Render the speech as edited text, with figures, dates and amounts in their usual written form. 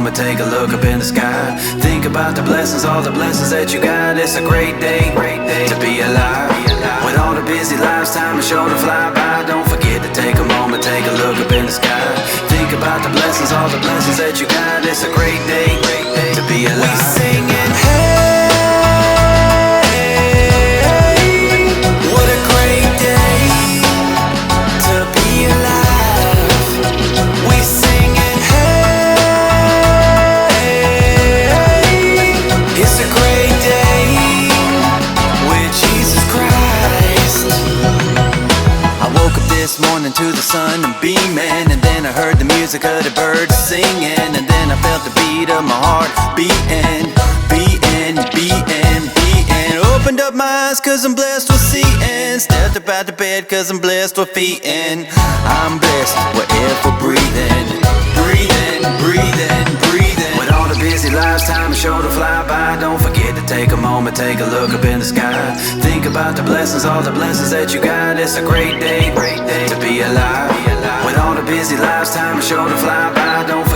moment, take a look up in the sky. Think about the blessings, all the blessings that you got. It's a great day to be alive. With all the busy lives, time is sure to fly by. Don't forget to take a moment, take a look up in the sky. Think about the blessings, all the blessings that you got. It's a great day to be alive. We singing, hey, what a great day to be alive. We singing, hey, it's a great day with Jesus Christ. I woke up this morning to the sun and beaming, and then I heard the music of the birds singing, and then I felt the beat of my heart beating, beating, beating, beating. Opened up my eyes cause I'm blessed with seeing, stepped up out the bed cause I'm blessed with feeding. I'm blessed wherever breathing, breathing, breathing, breathing. With all the busy lives, time is sure to fly by. Don't forget to take a moment, take a look up in the sky. Think about the blessings, all the blessings that you got. It's a great day to be alive. With all the busy lives, time is sure to fly by. Don't